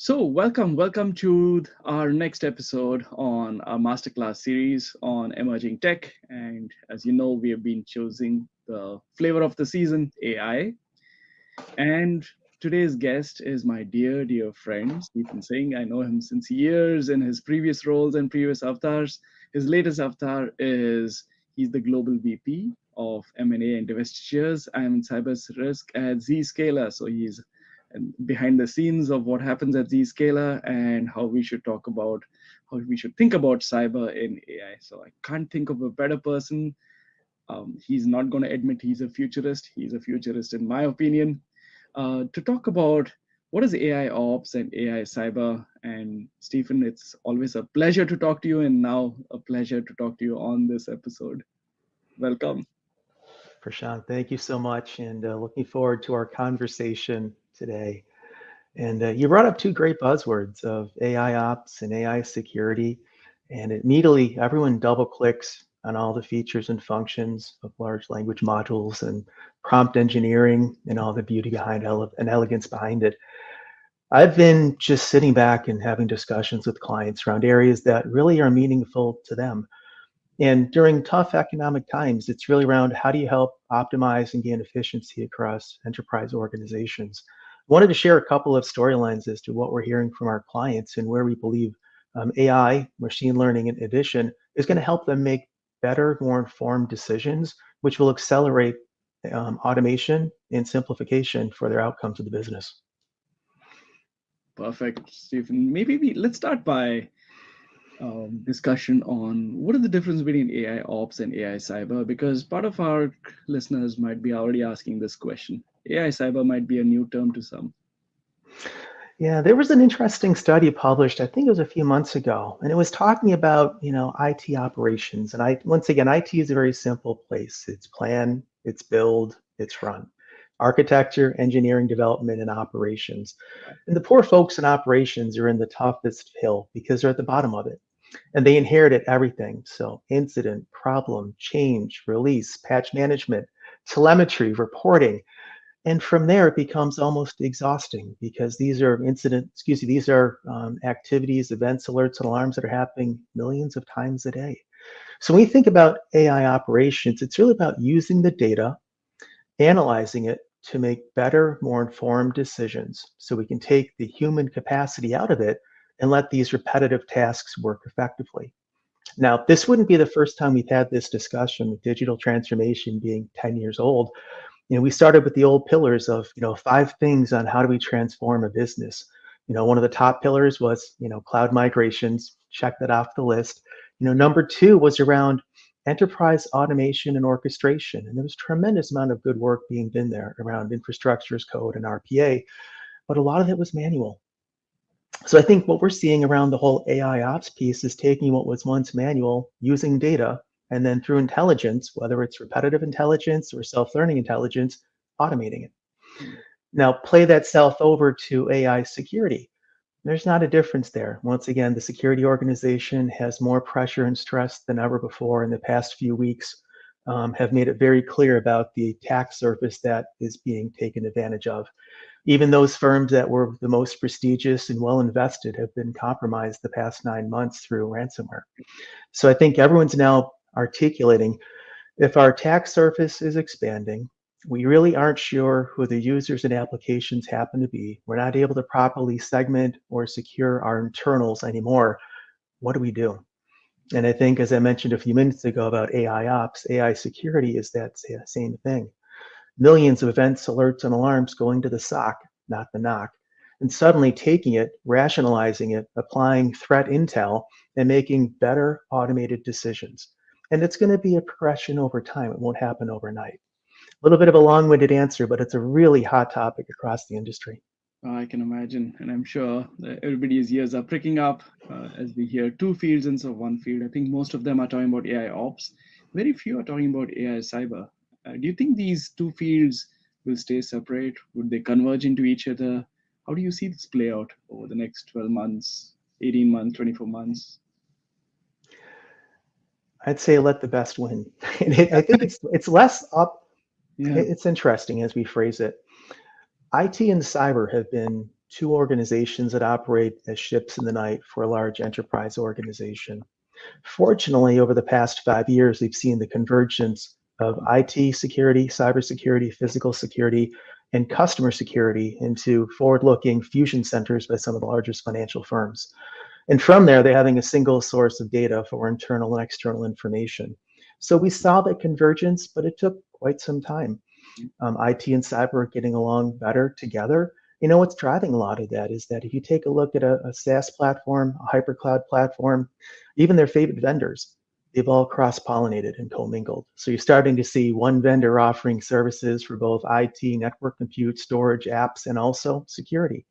So, welcome to our next episode on our Masterclass series on emerging tech. And as you know, we have been choosing the flavor of the season, AI. And today's guest is my dear friend, Stephen Singh. I know him since years in his previous roles and previous avatars. His latest avatar is he's the global VP of M&A and divestitures and cyber risk at Zscaler. So he's behind the scenes of what happens at Zscaler and how we should talk about how we should think about cyber in AI. So I can't think of a better person. He's not going to admit he's a futurist. He's a futurist, in my opinion, to talk about what is AI ops and AI cyber. And Stephen, it's always a pleasure to talk to you, and now a pleasure to talk to you on this episode. Welcome. Prashant, thank you so much, and looking forward to our conversation today. And you brought up two great buzzwords of AI ops and AI security, and immediately everyone double clicks on all the features and functions of large language modules and prompt engineering and all the beauty behind and elegance behind it. I've been just sitting back and having discussions with clients around areas that really are meaningful to them. And during tough economic times, it's really around how do you help optimize and gain efficiency across enterprise organizations. I wanted to share a couple of storylines as to what we're hearing from our clients and where we believe AI, machine learning in addition, is going to help them make better, more informed decisions, which will accelerate automation and simplification for their outcomes of the business. Perfect, Stephen. Let's start by discussion on what is the difference between AI ops and AI cyber, because part of our listeners might be already asking this question. AI cyber might be a new term to some. Yeah, there was an interesting study published, I think it was a few months ago, and it was talking about, IT operations. And once again, IT is a very simple place. It's plan, it's build, it's run. Architecture, engineering, development, and operations. And the poor folks in operations are in the toughest hill because they're at the bottom of it. And they inherited everything. So incident, problem, change, release, patch management, telemetry, reporting. And from there, it becomes almost exhausting because these are activities, events, alerts, and alarms that are happening millions of times a day. So when we think about AI operations, it's really about using the data, analyzing it to make better, more informed decisions so we can take the human capacity out of it and let these repetitive tasks work effectively. Now, this wouldn't be the first time we've had this discussion with digital transformation being 10 years old. We started with the old pillars of, 5 things on how do we transform a business. One of the top pillars was, cloud migrations, check that off the list. Number 2 was around enterprise automation and orchestration. And there was a tremendous amount of good work being done there around infrastructure as code and RPA, but a lot of it was manual. So I think what we're seeing around the whole AI ops piece is taking what was once manual, using data, and then through intelligence, whether it's repetitive intelligence or self-learning intelligence, automating it. Now play that self over to AI security. There's not a difference there. Once again, the security organization has more pressure and stress than ever before in the past few weeks, have made it very clear about the attack surface that is being taken advantage of. Even those firms that were the most prestigious and well invested have been compromised the past 9 months through ransomware. So I think everyone's now articulating if our attack surface is expanding, we really aren't sure who the users and applications happen to be. We're not able to properly segment or secure our internals anymore. What do we do? And I think, as I mentioned a few minutes ago about AI ops, AI security is that same thing. Millions of events, alerts, and alarms going to the SOC, not the NOC, and suddenly taking it, rationalizing it, applying threat intel, and making better automated decisions. And it's going to be a progression over time. It won't happen overnight. A little bit of a long-winded answer, but it's a really hot topic across the industry. I can imagine, and I'm sure that everybody's ears are pricking up as we hear two fields instead of one field. I think most of them are talking about AI ops. Very few are talking about AI cyber. Do you think these two fields will stay separate? Would they converge into each other? How do you see this play out over the next 12 months, 18 months, 24 months? I'd say let the best win. I think it's less up. Yeah. It's interesting as we phrase it. IT and cyber have been two organizations that operate as ships in the night for a large enterprise organization. Fortunately, over the past 5 years, we've seen the convergence of IT security, cybersecurity, physical security, and customer security into forward-looking fusion centers by some of the largest financial firms. And from there, they're having a single source of data for internal and external information. So we saw that convergence, but it took quite some time. IT and cyber are getting along better together. You know what's driving a lot of that is that if you take a look at a SaaS platform, a hypercloud platform, even their favorite vendors, they've all cross-pollinated and commingled. So you're starting to see one vendor offering services for both IT, network compute, storage, apps, and also security.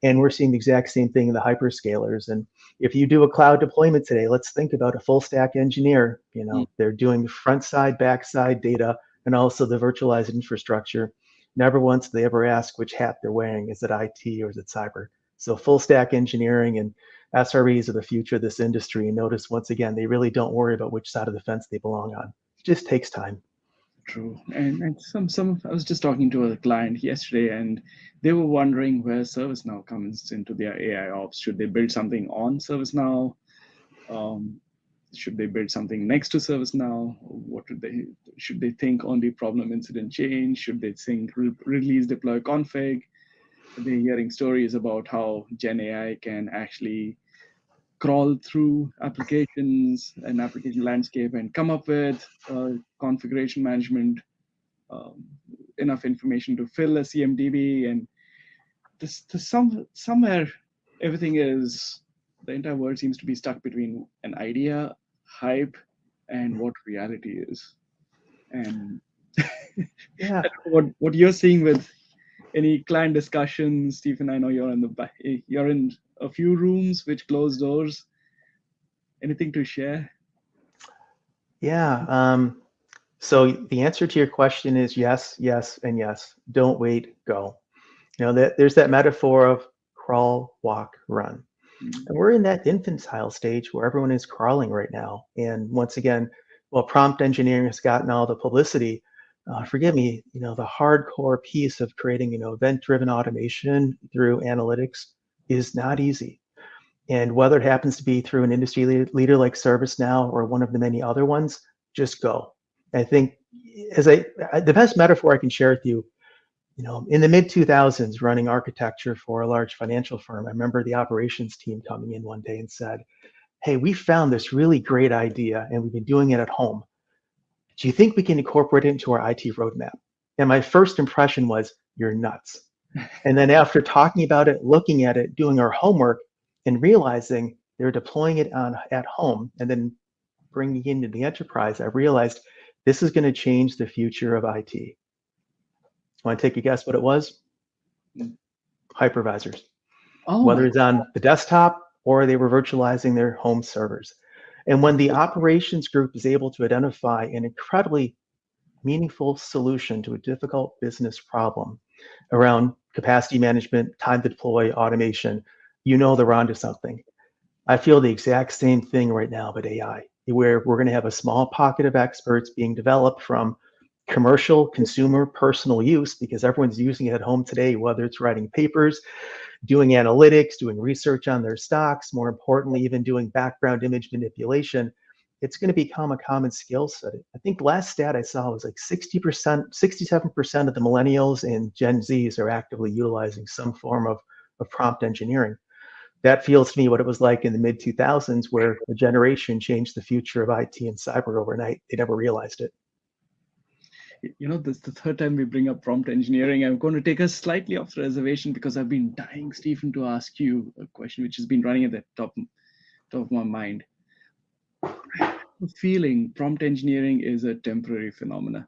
And we're seeing the exact same thing in the hyperscalers. And if you do a cloud deployment today, let's think about a full stack engineer. You know, they're doing front side, back side data, and also the virtualized infrastructure. Never once do they ever ask which hat they're wearing. Is it IT or is it cyber? So full stack engineering and SREs are the future of this industry. And notice once again, they really don't worry about which side of the fence they belong on. It just takes time. True. And some I was just talking to a client yesterday, and they were wondering where ServiceNow comes into their AI ops. Should they build something on ServiceNow? Um, should they build something next to ServiceNow? Should they think only problem incident change? Should they think release deploy config? They're hearing stories about how Gen AI can actually crawl through applications and application landscape and come up with configuration management, um, enough information to fill a CMDB. And somewhere everything is, the entire world seems to be stuck between an idea, hype, and what reality is. And Yeah. what you're seeing with any client discussions, Stephen. I know you're in you're in a few rooms which close doors. Anything to share? Yeah. So the answer to your question is yes, yes, and yes. Don't wait, go. You know, there's that metaphor of crawl, walk, run. Mm. And we're in that infantile stage where everyone is crawling right now. And once again, while prompt engineering has gotten all the publicity, forgive me, you know, the hardcore piece of creating, you know, event-driven automation through analytics is not easy. And whether it happens to be through an industry leader like ServiceNow or one of the many other ones, just go. I think the best metaphor I can share with you, you know, in the mid 2000s, running architecture for a large financial firm, I remember the operations team coming in one day and said, "Hey, we found this really great idea and we've been doing it at home. Do you think we can incorporate it into our IT roadmap?" And my first impression was, "You're nuts." And then after talking about it, looking at it, doing our homework, and realizing they're deploying it at home and then bringing it into the enterprise, I realized this is going to change the future of IT. Want to take a guess what it was? Mm. Hypervisors. Oh Whether my it's on the desktop or they were virtualizing their home servers. And when the operations group is able to identify an incredibly meaningful solution to a difficult business problem around capacity management, time to deploy, automation, you know they're onto something. I feel the exact same thing right now with AI, where we're going to have a small pocket of experts being developed from commercial, consumer, personal use, because everyone's using it at home today, whether it's writing papers, doing analytics, doing research on their stocks, more importantly, even doing background image manipulation. It's going to become a common skill set. I think last stat I saw was like 60%, 67% of the millennials and Gen Zs are actively utilizing some form of prompt engineering. That feels to me what it was like in the mid 2000s, where a generation changed the future of IT and cyber overnight. They never realized it. You know, this is the third time we bring up prompt engineering. I'm going to take us slightly off the reservation because I've been dying, Stephen, to ask you a question which has been running at the top of my mind. The feeling prompt engineering is a temporary phenomena.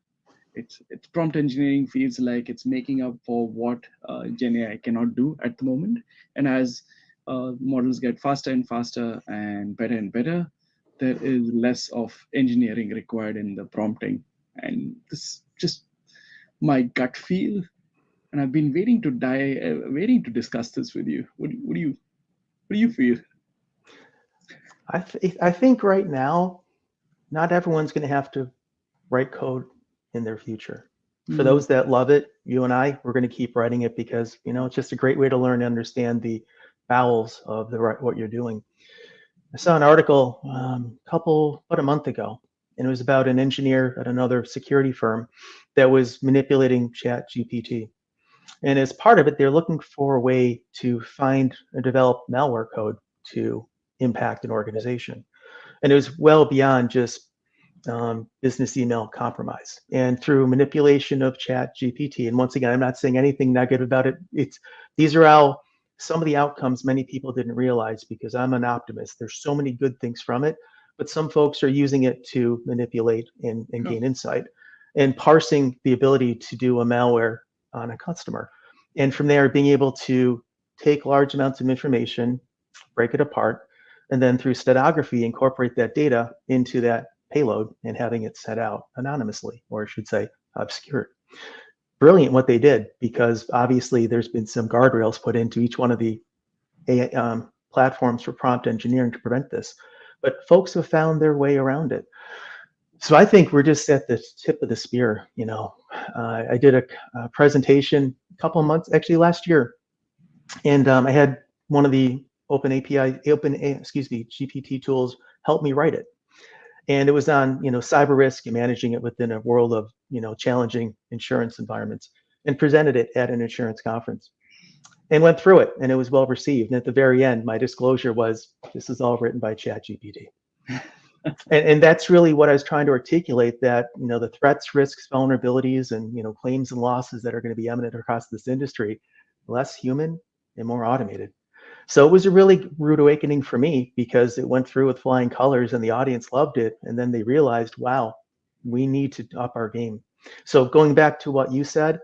It's prompt engineering feels like it's making up for what Gen AI cannot do at the moment. And as models get faster and faster and better, there is less of engineering required in the prompting. And this just my gut feel, and I've been waiting to discuss this with you. What do you feel? I think right now, not everyone's going to have to write code in their future. For Mm, those that love it, you and I, we're going to keep writing it because, it's just a great way to learn and understand the bowels of what you're doing. I saw an article about a month ago, and it was about an engineer at another security firm that was manipulating Chat GPT. And as part of it, they're looking for a way to find or develop malware code to impact an organization. And it was well beyond just business email compromise. And through manipulation of Chat GPT, and once again, I'm not saying anything negative about it. These are how some of the outcomes many people didn't realize, because I'm an optimist. There's so many good things from it, but some folks are using it to manipulate and sure. gain insight, and parsing the ability to do a malware on a customer. And from there, being able to take large amounts of information, break it apart, and then through stenography, incorporate that data into that payload and having it set out anonymously, or I should say obscured. Brilliant what they did, because obviously there's been some guardrails put into each one of the AI, platforms for prompt engineering to prevent this. But folks have found their way around it. So I think we're just at the tip of the spear. I did a presentation a couple of months, actually last year, and I had one of the GPT tools help me write it. And it was on, cyber risk and managing it within a world of, challenging insurance environments, and presented it at an insurance conference and went through it, and it was well received. And at the very end, my disclosure was, this is all written by ChatGPT. And that's really what I was trying to articulate, that, the threats, risks, vulnerabilities, and, claims and losses that are going to be eminent across this industry, less human and more automated. So it was a really rude awakening for me, because it went through with flying colors and the audience loved it. And then they realized, wow, we need to up our game. So going back to what you said,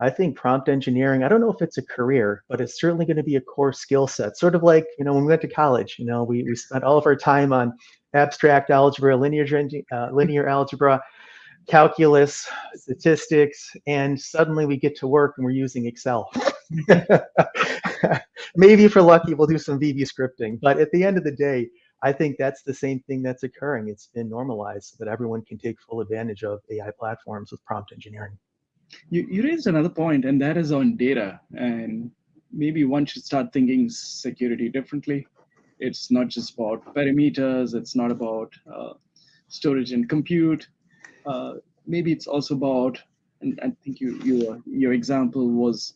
I think prompt engineering, I don't know if it's a career, but it's certainly going to be a core skill set. Sort of like, when we went to college, we spent all of our time on abstract algebra, linear algebra, calculus, statistics, and suddenly we get to work and we're using Excel. Maybe if we're lucky, we'll do some VB scripting. But at the end of the day, I think that's the same thing that's occurring. It's been normalized so that everyone can take full advantage of AI platforms with prompt engineering. You raised another point, and that is on data. And maybe one should start thinking security differently. It's not just about perimeters, it's not about storage and compute. Uh, Maybe it's also about, and I think your example was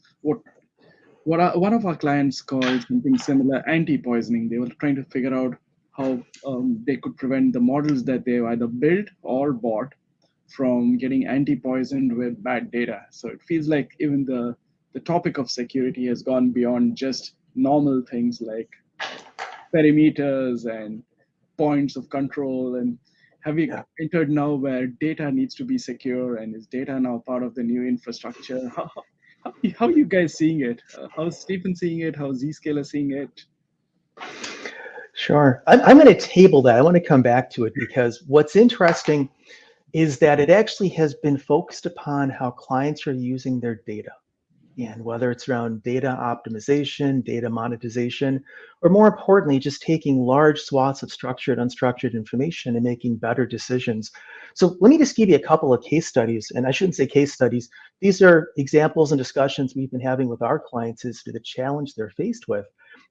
one of our clients called something similar anti-poisoning. They were trying to figure out how they could prevent the models that they've either built or bought from getting anti-poisoned with bad data. So it feels like even the topic of security has gone beyond just normal things like perimeters and points of control. And have we Yeah. entered now where data needs to be secure, and is data now part of the new infrastructure? How are you guys seeing it? How's Stephen seeing it? How's Zscaler seeing it? Sure. I'm going to table that. I want to come back to it, because what's interesting is that it actually has been focused upon how clients are using their data. And whether it's around data optimization, data monetization, or more importantly, just taking large swaths of structured, unstructured information and making better decisions. So let me just give you a couple of case studies. And I shouldn't say case studies. These are examples and discussions we've been having with our clients as to the challenge they're faced with,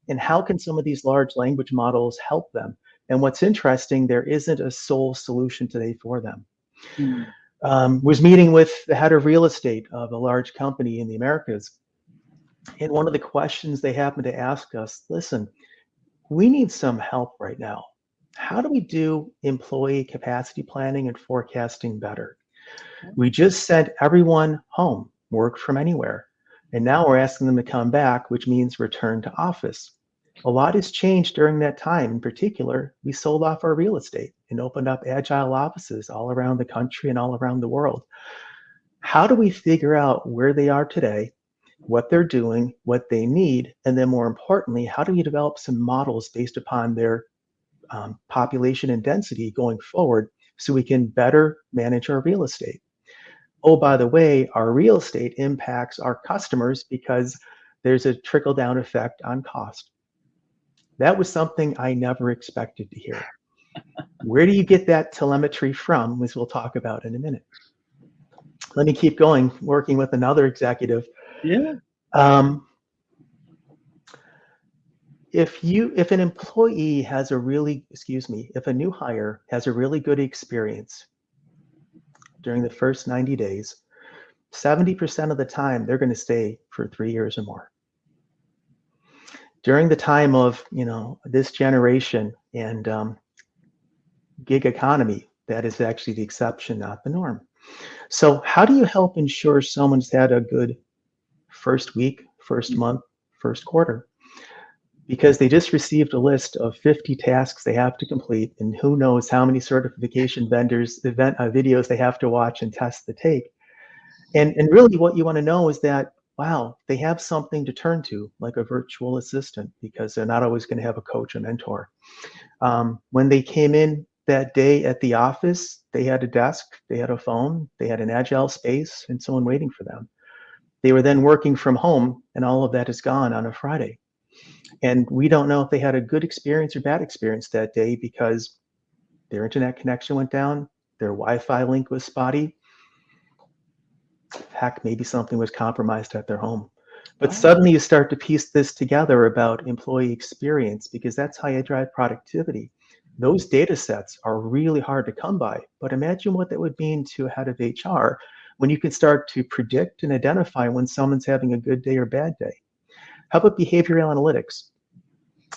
and how can some of these large language models help them. And what's interesting, there isn't a sole solution today for them. Hmm. Was meeting with the head of real estate of a large company in the Americas. And one of the questions they happened to ask us, listen, we need some help right now. How do we do employee capacity planning and forecasting better? We just sent everyone home, work from anywhere. And now we're asking them to come back, which means return to office. A lot has changed during that time. In particular, we sold off our real estate and opened up agile offices all around the country and all around the world. How do we figure out where they are today, what they're doing, what they need, and then more importantly, how do we develop some models based upon their population and density going forward so we can better manage our real estate? Oh, by the way, our real estate impacts our customers because there's a trickle down effect on cost. That was something I never expected to hear. Where do you get that telemetry from, as we'll talk about in a minute? Let me keep going, working with another executive. Yeah. Um, if an employee has a really, excuse me, if a new hire has a really good experience during the first 90 days, 70% of the time they're going to stay for 3 years or more. During the time of, this generation and gig economy, that is actually the exception, not the norm. So how do you help ensure someone's had a good first week, first month, first quarter? Because they just received a list of 50 tasks they have to complete, and who knows how many certification vendors event videos they have to watch and test the take. And really what you want to know is that, wow, they have something to turn to, like a virtual assistant, because they're not always going to have a coach or mentor. When they came in that day at the office, they had a desk, they had a phone, they had an agile space, and someone waiting for them. They were then working from home, and all of that is gone on a Friday. And we don't know if they had a good experience or bad experience that day because their internet connection went down, their Wi-Fi link was spotty. Heck, maybe something was compromised at their home. But Wow. suddenly you start to piece this together about employee experience, because that's how you drive productivity. Those data sets are really hard to come by, but imagine what that would mean to a head of HR when you can start to predict and identify when someone's having a good day or bad day. How about behavioral analytics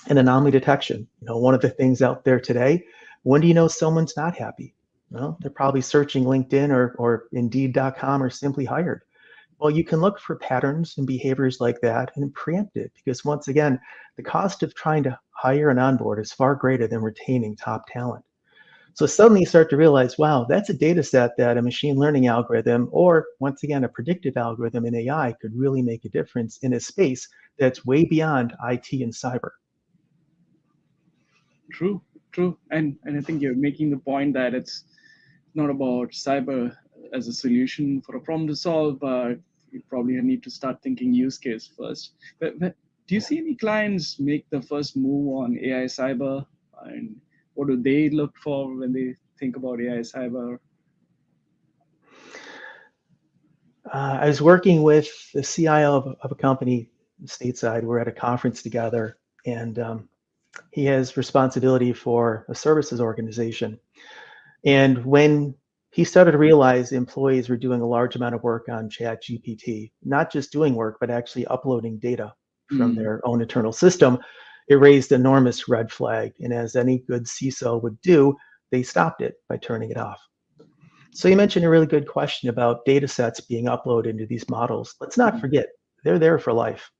and anomaly detection? One of the things out there today, when do you know someone's not happy? Well, they're probably searching LinkedIn or Indeed.com or Simply Hired. Well, you can look for patterns and behaviors like that and preempt it, because once again, the cost of trying to hire and onboard is far greater than retaining top talent. So suddenly you start to realize, wow, that's a data set that a machine learning algorithm, or once again, a predictive algorithm in AI could really make a difference in a space that's way beyond IT and cyber. True, true. And I think you're making the point that it's not about cyber as a solution for a problem to solve, but you probably need to start thinking use case first. But do you see any clients make the first move on AI cyber, and what do they look for when they think about AI cyber? I was working with the CIO of a company stateside. We're at a conference together, and he has responsibility for a services organization. And when he started to realize employees were doing a large amount of work on Chat GPT, not just doing work, but actually uploading data from Mm, their own internal system, it raised enormous red flag. And as any good CISO would do, they stopped it by turning it off. So you mentioned a really good question about data sets being uploaded into these models. Let's not mm, forget, they're there for life.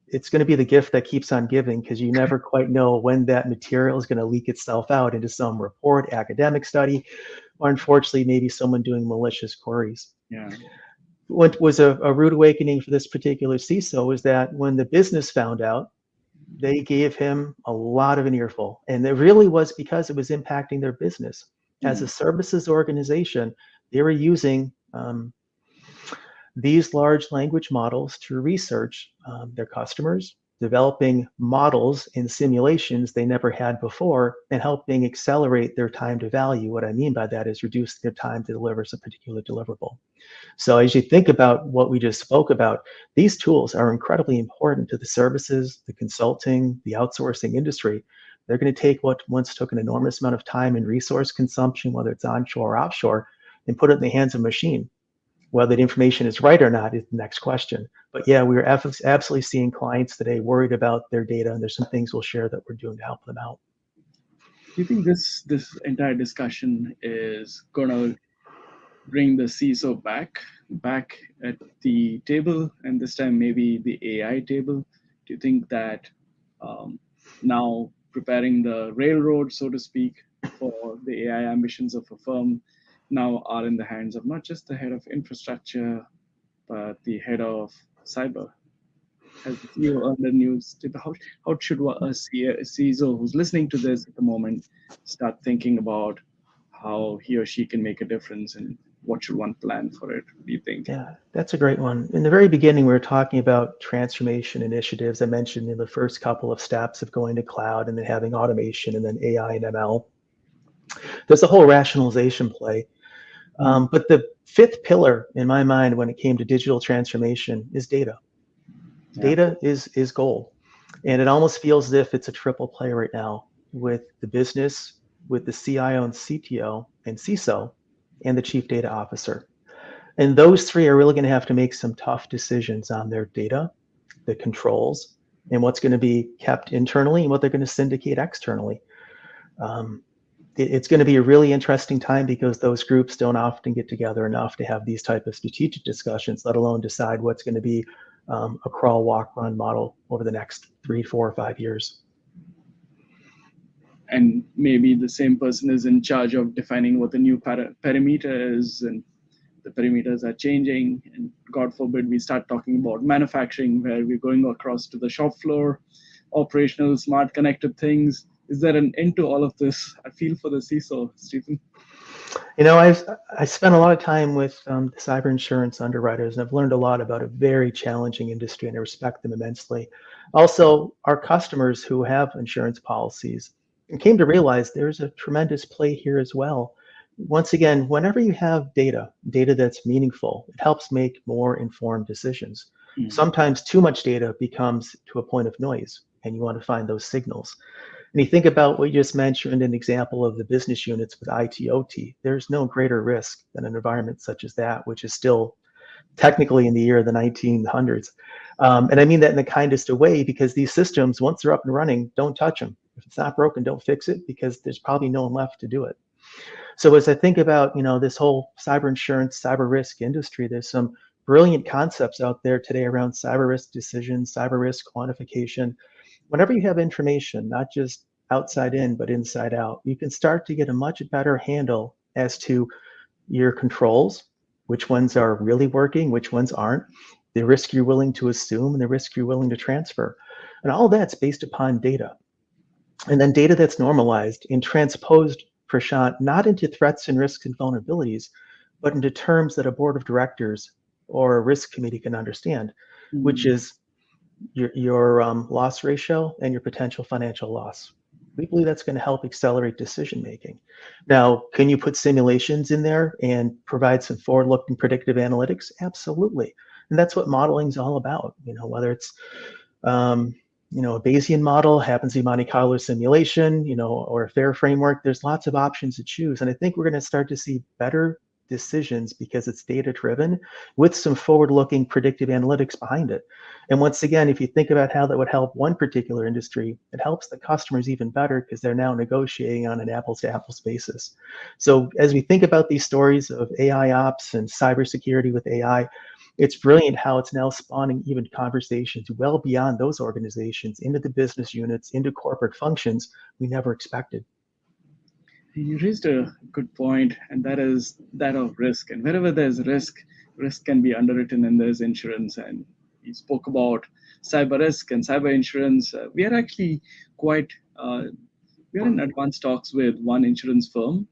It's going to be the gift that keeps on giving, because you never quite know when that material is going to leak itself out into some report, academic study, or unfortunately, maybe someone doing malicious queries. yeah. What was a rude awakening for this particular CISO was that when the business found out, they gave him a lot of an earful. And it really was because it was impacting their business. As Mm, a services organization, they were using these large language models to research their customers, developing models and simulations they never had before, and helping accelerate their time to value. What I mean by that is reduce their time to deliver a particular deliverable. So as you think about what we just spoke about, these tools are incredibly important to the services, the consulting, the outsourcing industry. They're going to take what once took an enormous amount of time and resource consumption, whether it's onshore or offshore, and put it in the hands of a machine. Whether the information is right or not is the next question. But yeah, we're absolutely seeing clients today worried about their data, and there's some things we'll share that we're doing to help them out. do you think this entire discussion is gonna bring the CISO back at the table, and this time maybe the AI table? Do you think that now preparing the railroad, so to speak, for the AI ambitions of a firm now are in the hands of not just the head of infrastructure, but the head of cyber? Has the CEO earned a new step? How should a CISO who's listening to this at the moment start thinking about how he or she can make a difference, and what should one plan for it? What do you think? Yeah, that's a great one. In the very beginning, we were talking about transformation initiatives. I mentioned in the first couple of steps of going to cloud and then having automation and then AI and ML. There's a whole rationalization play. Mm, But the fifth pillar in my mind when it came to digital transformation is data. Yeah. Data is gold. And it almost feels as if it's a triple play right now with the business, with the CIO and CTO and CISO, and the chief data officer. And those three are really going to have to make some tough decisions on their data, the controls, and what's going to be kept internally and what they're going to syndicate externally. It's going to be a really interesting time because those groups don't often get together enough to have these type of strategic discussions, let alone decide what's going to be a crawl, walk, run model over the next 3, 4, or 5 years. And maybe the same person is in charge of defining what the new perimeter is, and the perimeters are changing, and God forbid we start talking about manufacturing where we're going across to the shop floor, operational, smart connected things. Is there an end to all of this? I feel for the CISO, Stephen. I spent a lot of time with the cyber insurance underwriters, and I've learned a lot about a very challenging industry, and I respect them immensely. Also, our customers who have insurance policies came to realize there's a tremendous play here as well. Once again, whenever you have data that's meaningful, it helps make more informed decisions. Sometimes too much data becomes to a point of noise, and you want to find those signals. And you think about what you just mentioned, an example of the business units with IT/OT. There's no greater risk than an environment such as that, which is still technically in the year of the 1900s. And I mean that in the kindest of way, because these systems, once they're up and running, don't touch them. If it's not broken, don't fix it, because there's probably no one left to do it. So as I think about, this whole cyber insurance, cyber risk industry, there's some brilliant concepts out there today around cyber risk decisions, cyber risk quantification. Whenever you have information, not just outside in, but inside out, you can start to get a much better handle as to your controls, which ones are really working, which ones aren't, the risk you're willing to assume, and the risk you're willing to transfer. And all that's based upon data. And then data that's normalized and transposed, Prashant, not into threats and risks and vulnerabilities, but into terms that a board of directors or a risk committee can understand, which is your loss ratio and your potential financial loss. We believe that's going to help accelerate decision making. Now, can you put simulations in there and provide some forward-looking predictive analytics? Absolutely. And that's what modeling is all about. Whether it's a Bayesian model, happens to be Monte Carlo simulation, or a FAIR framework. There's lots of options to choose. And I think we're going to start to see better decisions because it's data driven with some forward-looking predictive analytics behind it. And once again, if you think about how that would help one particular industry, it helps the customers even better because they're now negotiating on an apples to apples basis. So as we think about these stories of AI ops and cybersecurity with AI, it's brilliant how it's now spawning even conversations well beyond those organizations into the business units, into corporate functions we never expected. You raised a good point, and that is that of risk. And wherever there's risk can be underwritten, and there's insurance. And you spoke about cyber risk and cyber insurance. We are actually quite, we are in advanced talks with one insurance firm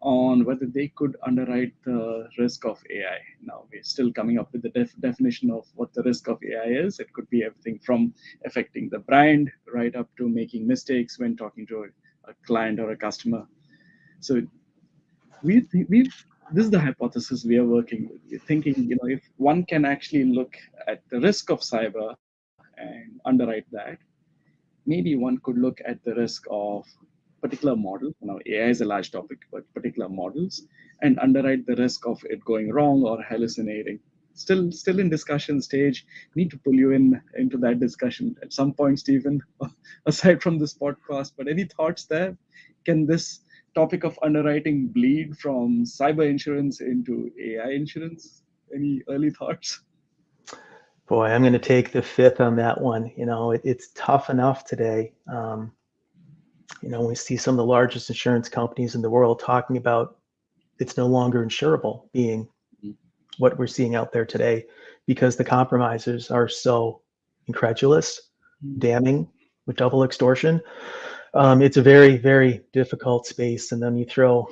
on whether they could underwrite the risk of AI. Now, we're still coming up with the definition of what the risk of AI is. It could be everything from affecting the brand right up to making mistakes when talking to a client or a customer. So this is the hypothesis we are working with. We're thinking, if one can actually look at the risk of cyber and underwrite that, maybe one could look at the risk of particular model. Now, AI is a large topic, but particular models, and underwrite the risk of it going wrong or hallucinating. Still in discussion stage. Need to pull you into that discussion at some point, Stephen, aside from this podcast. But any thoughts there? Can this topic of underwriting bleed from cyber insurance into AI insurance? Any early thoughts? Boy, I'm going to take the fifth on that one. It's tough enough today. We see some of the largest insurance companies in the world talking about it's no longer insurable being what we're seeing out there today because the compromisers are so incredulous, damning with double extortion. It's a very, very difficult space. And then you throw,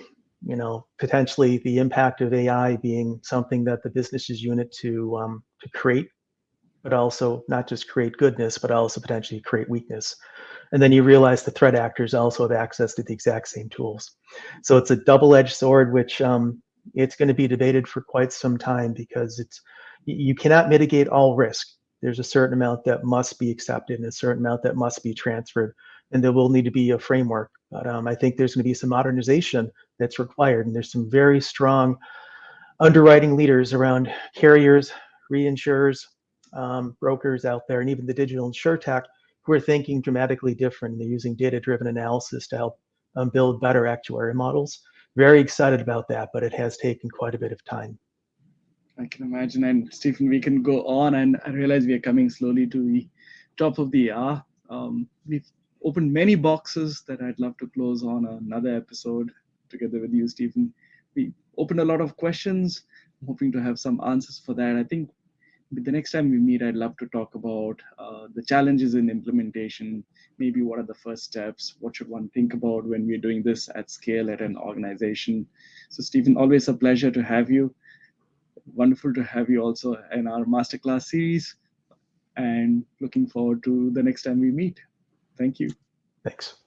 potentially the impact of AI being something that the businesses unit to create, but also not just create goodness, but also potentially create weakness. And then you realize the threat actors also have access to the exact same tools. So it's a double-edged sword, which it's going to be debated for quite some time because you cannot mitigate all risk. There's a certain amount that must be accepted and a certain amount that must be transferred, and there will need to be a framework. But I think there's going to be some modernization that's required, and there's some very strong underwriting leaders around carriers, reinsurers, brokers out there, and even the digital insurtech who are thinking dramatically different. They're using data-driven analysis to help build better actuarial models. Very excited about that, but it has taken quite a bit of time. I can imagine. And Stephen, we can go on, and I realize we are coming slowly to the top of the hour. We've opened many boxes that I'd love to close on another episode together with you, Stephen. We opened a lot of questions. I'm hoping to have some answers for that. I think the next time we meet, I'd love to talk about the challenges in implementation. Maybe what are the first steps? What should one think about when we're doing this at scale at an organization? So, Stephen, always a pleasure to have you. Wonderful to have you also in our masterclass series, and looking forward to the next time we meet. Thank you. Thanks.